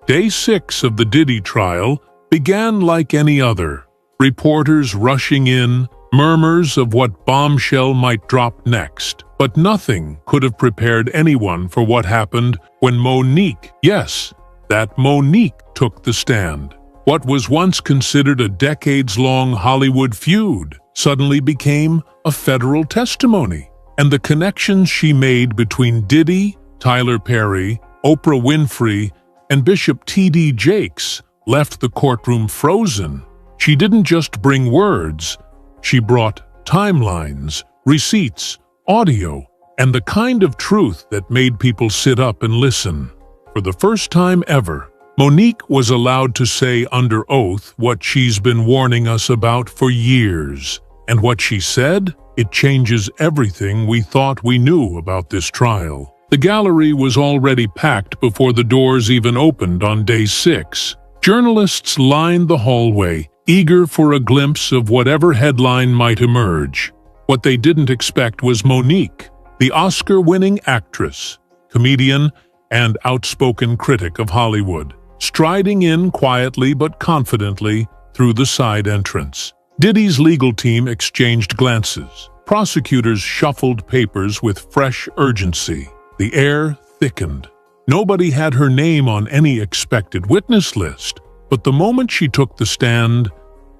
Day 6 of the Diddy trial began like any other. Reporters rushing in, murmurs of what bombshell might drop next. But nothing could have prepared anyone for what happened when Nique, yes, that Nique took the stand. What was once considered a decades-long Hollywood feud suddenly became a federal testimony. And the connections she made between Diddy, Tyler Perry, Oprah Winfrey, and Bishop T.D. Jakes left the courtroom frozen. She didn't just bring words, she brought timelines, receipts, audio, and the kind of truth that made people sit up and listen. For the first time ever, Nique was allowed to say under oath what she's been warning us about for years. And what she said, it changes everything we thought we knew about this trial. The gallery was already packed before the doors even opened on day 6. Journalists lined the hallway, eager for a glimpse of whatever headline might emerge. What they didn't expect was Nique, the Oscar-winning actress, comedian, and outspoken critic of Hollywood, striding in quietly but confidently through the side entrance. Diddy's legal team exchanged glances. Prosecutors shuffled papers with fresh urgency. The air thickened. Nobody had her name on any expected witness list, but the moment she took the stand,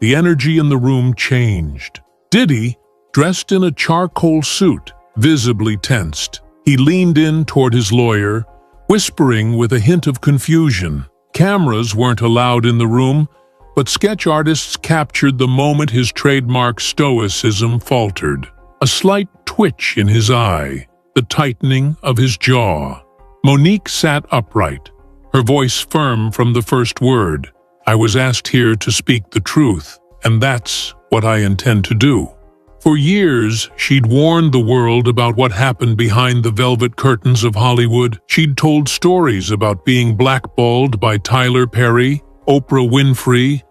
the energy in the room changed. Diddy, dressed in a charcoal suit, visibly tensed. He leaned in toward his lawyer, whispering with a hint of confusion. Cameras weren't allowed in the room, but sketch artists captured the moment his trademark stoicism faltered. A slight twitch in his eye, the tightening of his jaw. Nique sat upright, her voice firm from the first word. "I was asked here to speak the truth, and that's what I intend to do." For years, she'd warned the world about what happened behind the velvet curtains of Hollywood. She'd told stories about being blackballed by Tyler Perry, Oprah Winfrey,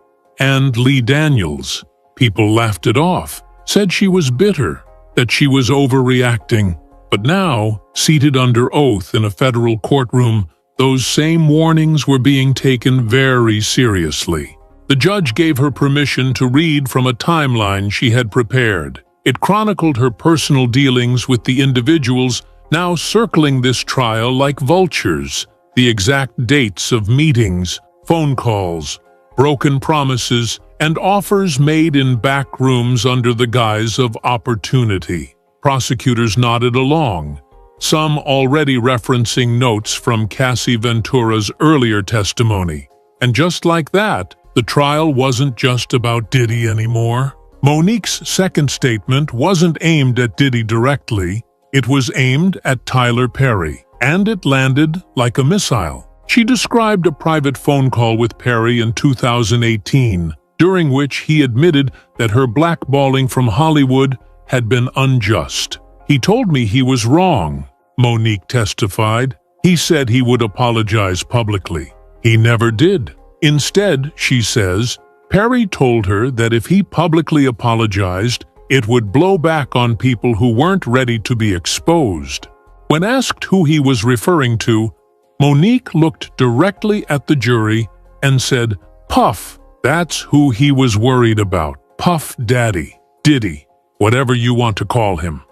and Lee Daniels. People laughed it off, said she was bitter, that she was overreacting. But now, seated under oath in a federal courtroom, those same warnings were being taken very seriously. The judge gave her permission to read from a timeline she had prepared. It chronicled her personal dealings with the individuals now circling this trial like vultures, the exact dates of meetings, phone calls, broken promises, and offers made in back rooms under the guise of opportunity. Prosecutors nodded along, some already referencing notes from Cassie Ventura's earlier testimony. And just like that, the trial wasn't just about Diddy anymore. Nique's second statement wasn't aimed at Diddy directly, it was aimed at Tyler Perry, and it landed like a missile. She described a private phone call with Perry in 2018, during which he admitted that her blackballing from Hollywood had been unjust. "He told me he was wrong," Nique testified. "He said he would apologize publicly. He never did. Instead," she says, Perry told her that if he publicly apologized, it would blow back on people who weren't ready to be exposed. When asked who he was referring to, Nique looked directly at the jury and said, "Puff, that's who he was worried about. Puff Daddy, Diddy, whatever you want to call him."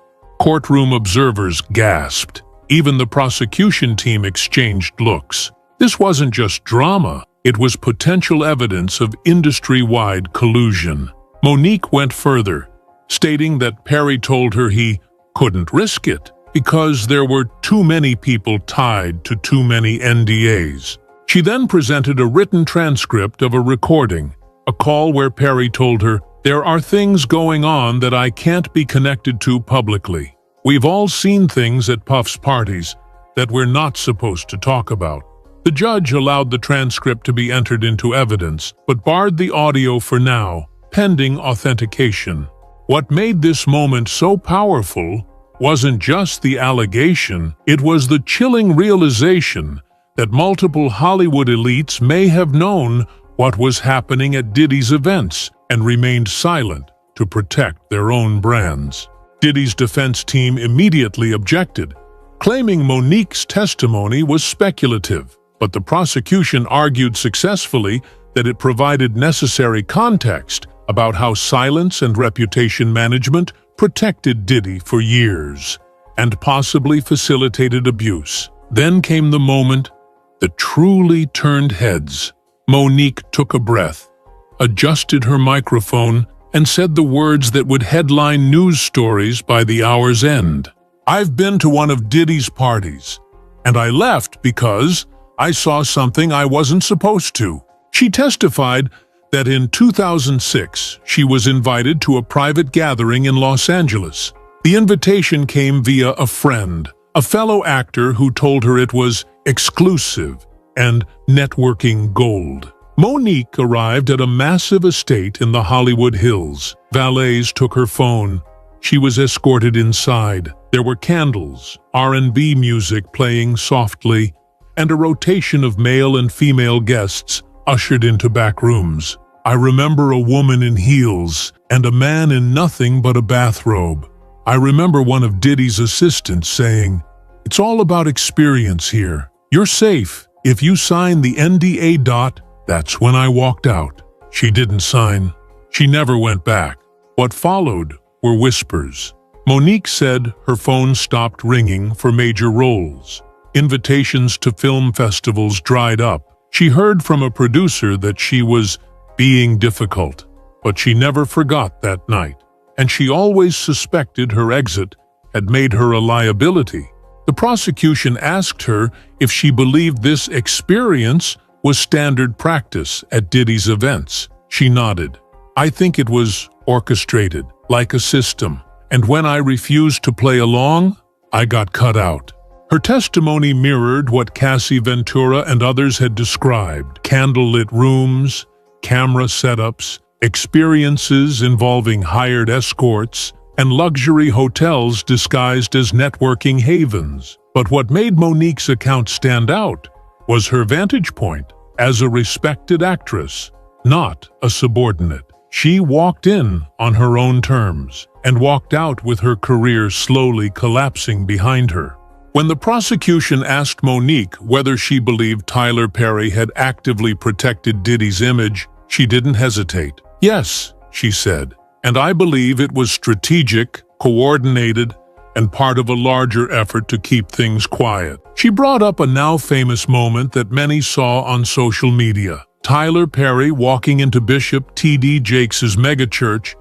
Courtroom observers gasped. Even the prosecution team exchanged looks. This wasn't just drama. It was potential evidence of industry-wide collusion. Nique went further, stating that Perry told her he couldn't risk it because there were too many people tied to too many NDAs. She then presented a written transcript of a recording, a call where Perry told her, "There are things going on that I can't be connected to publicly. We've all seen things at Puff's parties that we're not supposed to talk about." The judge allowed the transcript to be entered into evidence, but barred the audio for now, pending authentication. What made this moment so powerful wasn't just the allegation, it was the chilling realization that multiple Hollywood elites may have known what was happening at Diddy's events and remained silent to protect their own brands. Diddy's defense team immediately objected, claiming Nique's testimony was speculative. but the prosecution argued successfully that it provided necessary context about how silence and reputation management protected Diddy for years and possibly facilitated abuse. Then came the moment that truly turned heads. Monique took a breath, adjusted her microphone, and said the words that would headline news stories by the hour's end. "I've been to one of Diddy's parties, and I left because I saw something I wasn't supposed to." She testified that in 2006, she was invited to a private gathering in Los Angeles. The invitation came via a friend, a fellow actor who told her it was exclusive and networking gold. Monique arrived at a massive estate in the Hollywood Hills. Valets took her phone. She was escorted inside. There were candles, R&B music playing softly, and a rotation of male and female guests ushered into back rooms. I remember a woman in heels and a man in nothing but a bathrobe. I remember one of Diddy's assistants saying, "It's all about experience here. You're safe if you sign the NDA. That's when I walked out. She didn't sign. She never went back. What followed were whispers. Monique said her phone stopped ringing for major roles. Invitations to film festivals dried up. She heard from a producer that she was being difficult, but she never forgot that night, and she always suspected her exit had made her a liability. The prosecution asked her if she believed this experience was standard practice at Diddy's events. She nodded. "I think it was orchestrated, like a system, and when I refused to play along, I got cut out." Her testimony mirrored what Cassie Ventura and others had described: candlelit rooms, camera setups, experiences involving hired escorts, and luxury hotels disguised as networking havens. But what made Monique's account stand out was her vantage point as a respected actress, not a subordinate. She walked in on her own terms and walked out with her career slowly collapsing behind her. When the prosecution asked Monique whether she believed Tyler Perry had actively protected Diddy's image, she didn't hesitate. "Yes," she said, "and I believe it was strategic, coordinated, and part of a larger effort to keep things quiet." She brought up a now-famous moment that many saw on social media: Tyler Perry walking into Bishop T.D. Jakes' megachurch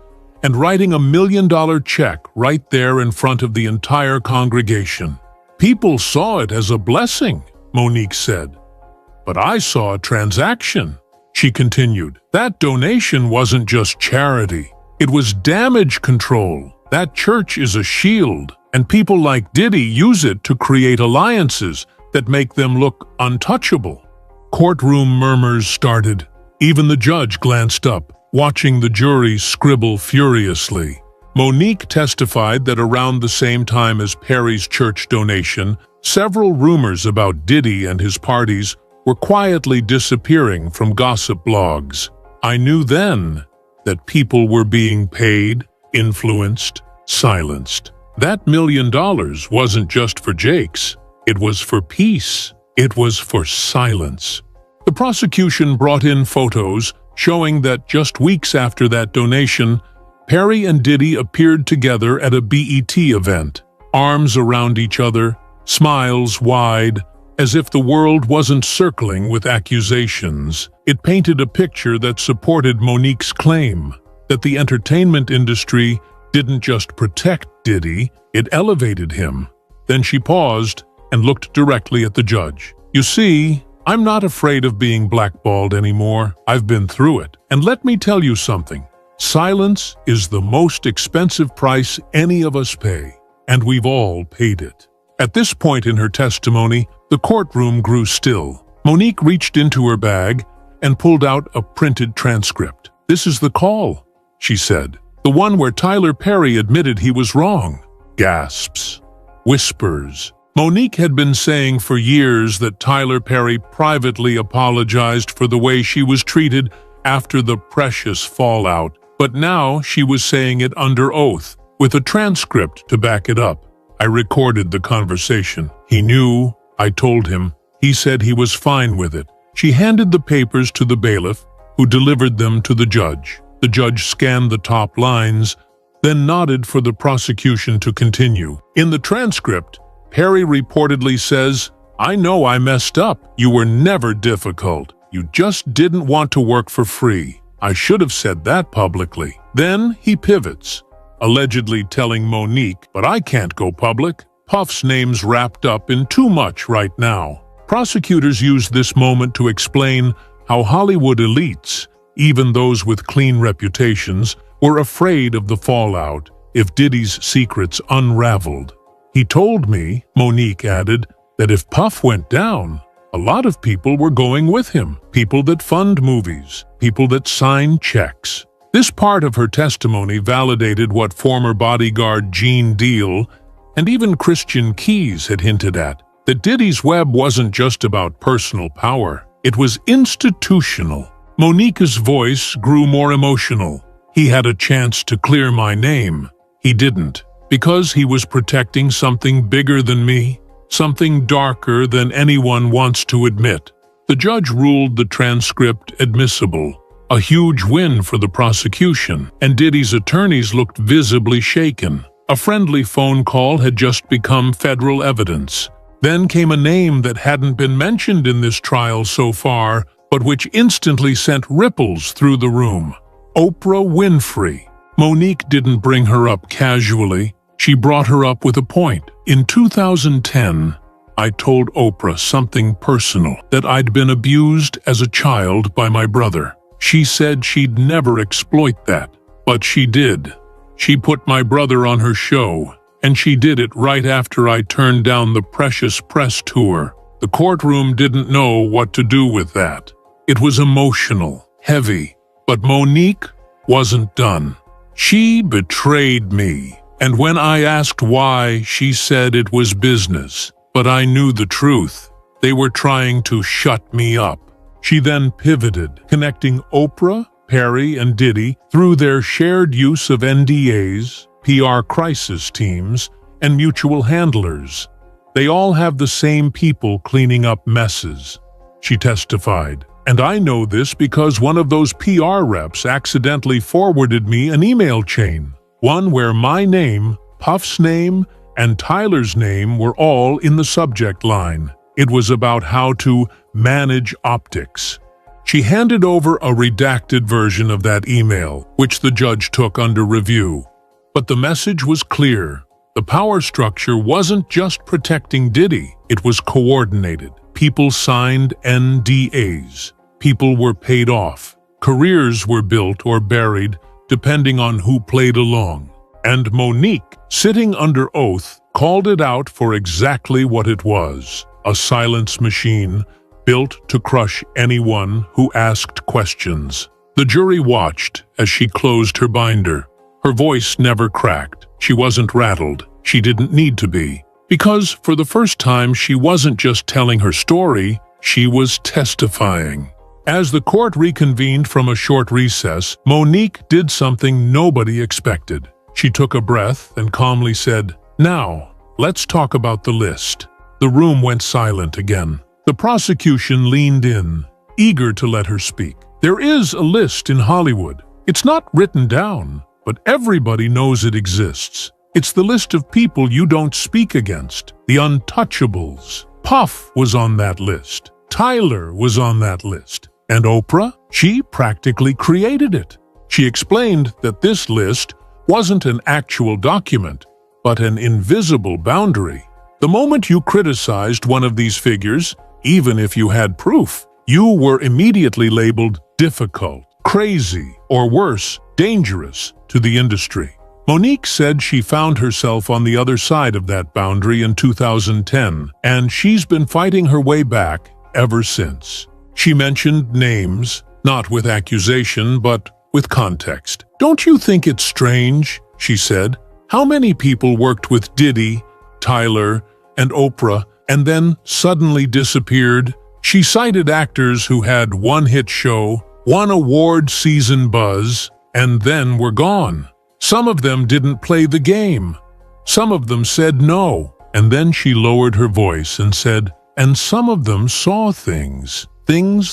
and writing $1 million check right there in front of the entire congregation. "People saw it as a blessing," Monique said. "But I saw a transaction," she continued. "That donation wasn't just charity. It was damage control. That church is a shield, and people like Diddy use it to create alliances that make them look untouchable." Courtroom murmurs started. Even the judge glanced up, watching the jury scribble furiously. Monique testified that around the same time as Perry's church donation, several rumors about Diddy and his parties were quietly disappearing from gossip blogs. "I knew then that people were being paid, influenced, silenced. That $1 million wasn't just for Jakes. It was for peace. It was for silence." The prosecution brought in photos showing that just weeks after that donation, Perry and Diddy appeared together at a BET event, arms around each other, smiles wide, as if the world wasn't circling with accusations. It painted a picture that supported Monique's claim that the entertainment industry didn't just protect Diddy, it elevated him. Then she paused and looked directly at the judge. "You see, I'm not afraid of being blackballed anymore. I've been through it. And let me tell you something. Silence is the most expensive price any of us pay, and we've all paid it." At this point in her testimony, the courtroom grew still. Monique reached into her bag and pulled out a printed transcript. "This is the call," she said. "The one where Tyler Perry admitted he was wrong." Gasps. Whispers. Monique had been saying for years that Tyler Perry privately apologized for the way she was treated after the precious fallout, but now she was saying it under oath, with a transcript to back it up. "I recorded the conversation. He knew. I told him. He said he was fine with it. She handed the papers to the bailiff, who delivered them to the judge. The judge scanned the top lines, then nodded for the prosecution to continue. In the transcript, Perry reportedly says, "I know I messed up. You were never difficult. You just didn't want to work for free. I should have said that publicly." Then he pivots, allegedly telling Monique, "But I can't go public. Puff's name's wrapped up in too much right now." Prosecutors used this moment to explain how Hollywood elites, even those with clean reputations, were afraid of the fallout if Diddy's secrets unraveled. "He told me," Monique added, "that if Puff went down, a lot of people were going with him. People that fund movies, people that sign checks." This part of her testimony validated what former bodyguard Gene Deal and even Christian Keys had hinted at, that Diddy's web wasn't just about personal power. It was institutional. Monique's voice grew more emotional. "He had a chance to clear my name. He didn't, because he was protecting something bigger than me, something darker than anyone wants to admit." The judge ruled the transcript admissible, a huge win for the prosecution, and Diddy's attorneys looked visibly shaken. A friendly phone call had just become federal evidence. Then came a name that hadn't been mentioned in this trial so far, but which instantly sent ripples through the room. Oprah Winfrey. Monique didn't bring her up casually. She brought her up with a point. "In 2010, I told Oprah something personal, that I'd been abused as a child by my brother. She said she'd never exploit that, but she did. She put my brother on her show, and she did it right after I turned down the Precious Press tour. The courtroom didn't know what to do with that. It was emotional, heavy, but Monique wasn't done. She betrayed me, and when I asked why, she said it was business. But I knew the truth. They were trying to shut me up." She then pivoted, connecting Oprah, Perry, and Diddy through their shared use of NDAs, PR crisis teams, and mutual handlers. "They all have the same people cleaning up messes," she testified. "And I know this because one of those PR reps accidentally forwarded me an email chain, one where my name, Puff's name, and Tyler's name were all in the subject line. It was about how to manage optics." She handed over a redacted version of that email, which the judge took under review. But the message was clear. The power structure wasn't just protecting Diddy, it was coordinated. People signed NDAs. People were paid off. Careers were built or buried, depending on who played along. And Monique, sitting under oath, called it out for exactly what it was: a silence machine built to crush anyone who asked questions. The jury watched as she closed her binder. Her voice never cracked. She wasn't rattled. She didn't need to be. Because for the first time, she wasn't just telling her story, she was testifying. As the court reconvened from a short recess, Monique did something nobody expected. She took a breath and calmly said, "Now, let's talk about the list." The room went silent again. The prosecution leaned in, eager to let her speak. "There is a list in Hollywood. It's not written down, but everybody knows it exists. It's the list of people you don't speak against, the untouchables. Puff was on that list. Tyler was on that list. And Oprah? She practically created it." She explained that this list wasn't an actual document, but an invisible boundary. The moment you criticized one of these figures, even if you had proof, you were immediately labeled difficult, crazy, or worse, dangerous to the industry. Monique said she found herself on the other side of that boundary in 2010, and she's been fighting her way back ever since. She mentioned names, not with accusation, but with context. "Don't you think it's strange," she said, "how many people worked with Diddy, Tyler, and Oprah, and then suddenly disappeared?" She cited actors who had one hit show, one award season buzz, and then were gone. Some of them didn't play the game. Some of them said no. And then she lowered her voice and said, and some of them saw things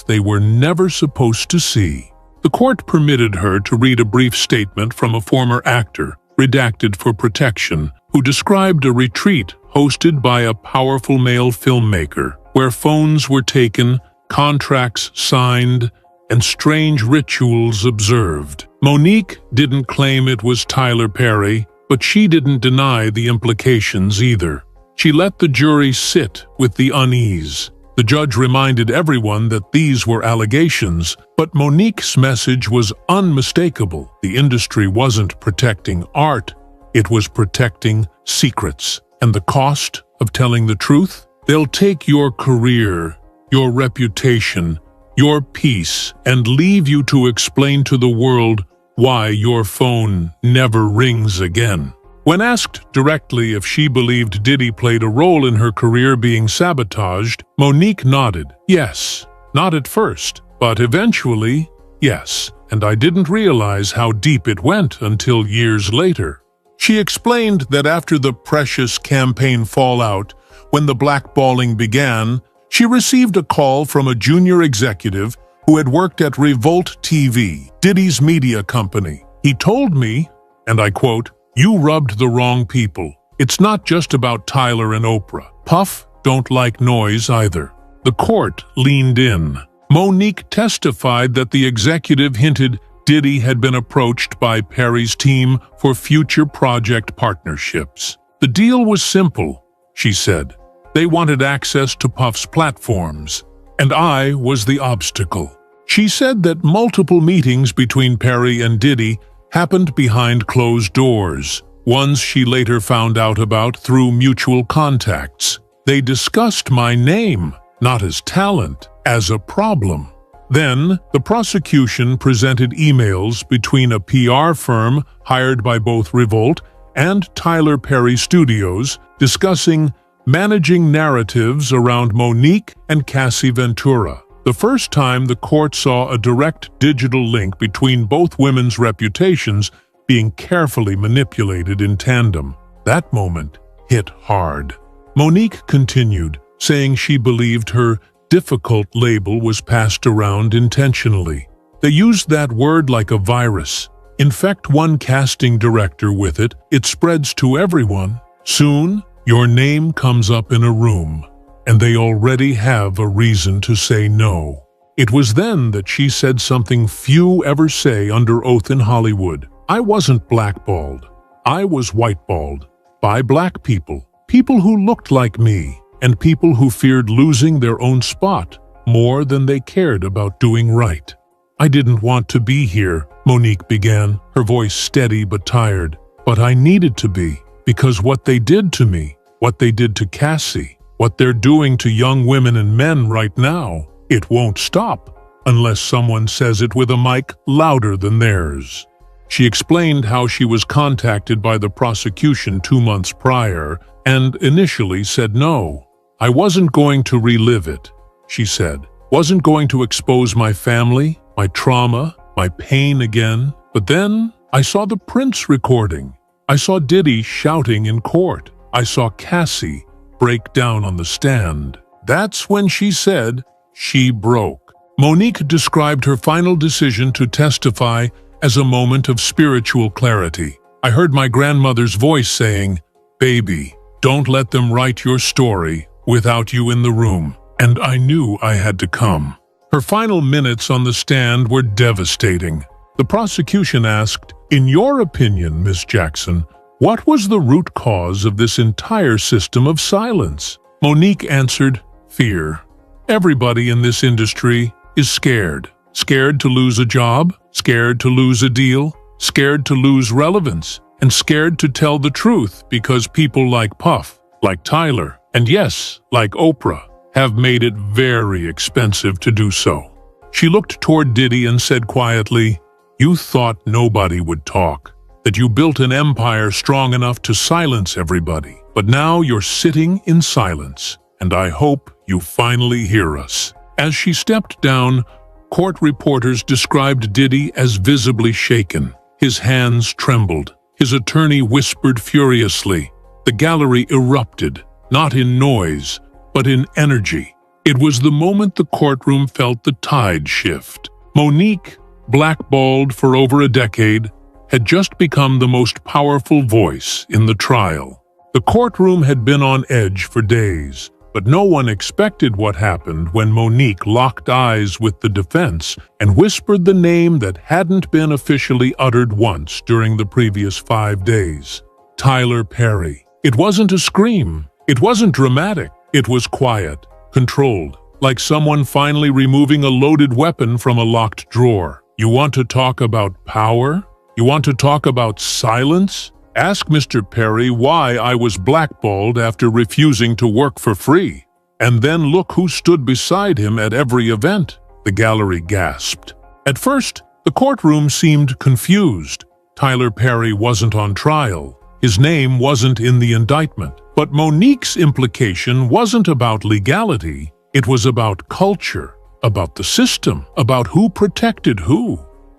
they were never supposed to see. The court permitted her to read a brief statement from a former actor, redacted for protection, who described a retreat hosted by a powerful male filmmaker, where phones were taken, contracts signed, and strange rituals observed. Monique didn't claim it was Tyler Perry, but she didn't deny the implications either. She let the jury sit with the unease. The judge reminded everyone that these were allegations, but Monique's message was unmistakable. The industry wasn't protecting art, it was protecting secrets. And the cost of telling the truth? They'll take your career, your reputation, your peace, and leave you to explain to the world why your phone never rings again. When asked directly if she believed Diddy played a role in her career being sabotaged, Monique nodded. Yes, not at first, but eventually, yes, and I didn't realize how deep it went until years later. She explained that after the Precious campaign fallout, when the blackballing began, she received a call from a junior executive who had worked at Revolt TV, Diddy's media company. He told me, and I quote, "You rubbed the wrong people. It's not just about Tyler and Oprah. Puff don't like noise either." The court leaned in. Monique testified that the executive hinted Diddy had been approached by Perry's team for future project partnerships. The deal was simple, she said. They wanted access to Puff's platforms, and I was the obstacle. She said that multiple meetings between Perry and Diddy happened behind closed doors, ones she later found out about through mutual contacts. They discussed my name, not as talent, as a problem. Then, the prosecution presented emails between a PR firm hired by both Revolt and Tyler Perry Studios discussing managing narratives around Monique and Cassie Ventura. The first time the court saw a direct digital link between both women's reputations being carefully manipulated in tandem. That moment hit hard. Monique continued, saying she believed her difficult label was passed around intentionally. They used that word like a virus. Infect one casting director with it, it spreads to everyone. Soon, your name comes up in a room, and they already have a reason to say no. It was then that she said something few ever say under oath in Hollywood. I wasn't blackballed. I was whiteballed. By black people. People who looked like me, and people who feared losing their own spot more than they cared about doing right. I didn't want to be here, Monique began, her voice steady but tired. But I needed to be, because what they did to me, what they did to Cassie, what they're doing to young women and men right now, it won't stop unless someone says it with a mic louder than theirs. She explained how she was contacted by the prosecution 2 months prior and initially said no. I wasn't going to relive it, she said. Wasn't going to expose my family, my trauma, my pain again. But then I saw the Prince recording. I saw Diddy shouting in court. I saw Cassie break down on the stand. That's when she said she broke. Monique described her final decision to testify as a moment of spiritual clarity. I heard my grandmother's voice saying, "Baby, don't let them write your story without you in the room." And I knew I had to come. Her final minutes on the stand were devastating. The prosecution asked, "In your opinion, Miss Jackson, what was the root cause of this entire system of silence?" Monique answered, "Fear. Everybody in this industry is scared. Scared to lose a job, scared to lose a deal, scared to lose relevance, and scared to tell the truth because people like Puff, like Tyler, and yes, like Oprah, have made it very expensive to do so." She looked toward Diddy and said quietly, "You thought nobody would talk, that you built an empire strong enough to silence everybody, but now you're sitting in silence, and I hope you finally hear us." As she stepped down, court reporters described Diddy as visibly shaken. His hands trembled. His attorney whispered furiously. The gallery erupted, not in noise, but in energy. It was the moment the courtroom felt the tide shift. Nique, blackballed for over a decade, had just become the most powerful voice in the trial. The courtroom had been on edge for days, but no one expected what happened when Nique locked eyes with the defense and whispered the name that hadn't been officially uttered once during the previous 5 days. Tyler Perry. It wasn't a scream. It wasn't dramatic. It was quiet, controlled, like someone finally removing a loaded weapon from a locked drawer. You want to talk about power? You want to talk about silence? Ask Mr. Perry why I was blackballed after refusing to work for free. And then look who stood beside him at every event, the gallery gasped. At first, the courtroom seemed confused. Tyler Perry wasn't on trial. His name wasn't in the indictment. But Nique's implication wasn't about legality. It was about culture, about the system, about who protected who.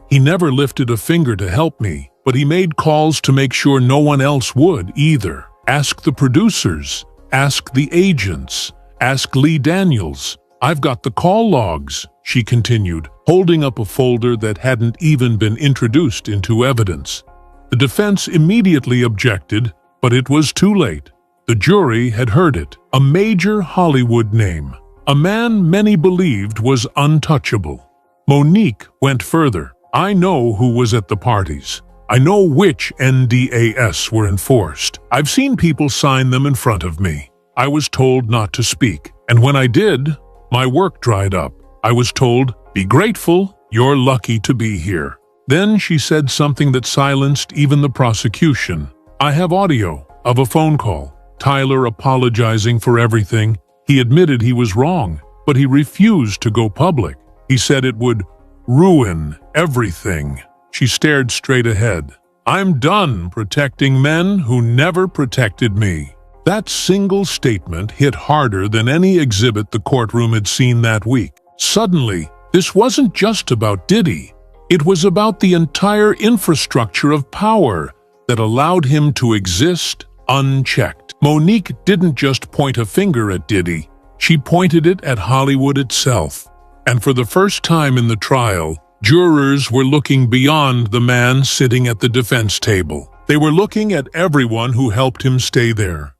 He never lifted a finger to help me, but he made calls to make sure no one else would either. Ask the producers, ask the agents, ask Lee Daniels. I've got the call logs, she continued, holding up a folder that hadn't even been introduced into evidence. The defense immediately objected, but it was too late. The jury had heard it. A major Hollywood name. A man many believed was untouchable. Nique went further. I know who was at the parties. I know which NDAS were enforced. I've seen people sign them in front of me. I was told not to speak, and when I did, my work dried up. I was told, be grateful, you're lucky to be here. Then she said something that silenced even the prosecution. I have audio of a phone call. Tyler apologizing for everything. He admitted he was wrong, but he refused to go public. He said it would ruin everything. She stared straight ahead. I'm done protecting men who never protected me. That single statement hit harder than any exhibit the courtroom had seen that week. Suddenly, this wasn't just about Diddy. It was about the entire infrastructure of power that allowed him to exist unchecked. Nique didn't just point a finger at Diddy. She pointed it at Hollywood itself. And for the first time in the trial, jurors were looking beyond the man sitting at the defense table. They were looking at everyone who helped him stay there.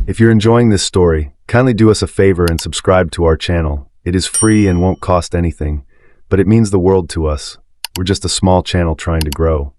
If you're enjoying this story, kindly do us a favor and subscribe to our channel. It is free and won't cost anything, but it means the world to us. We're just a small channel trying to grow.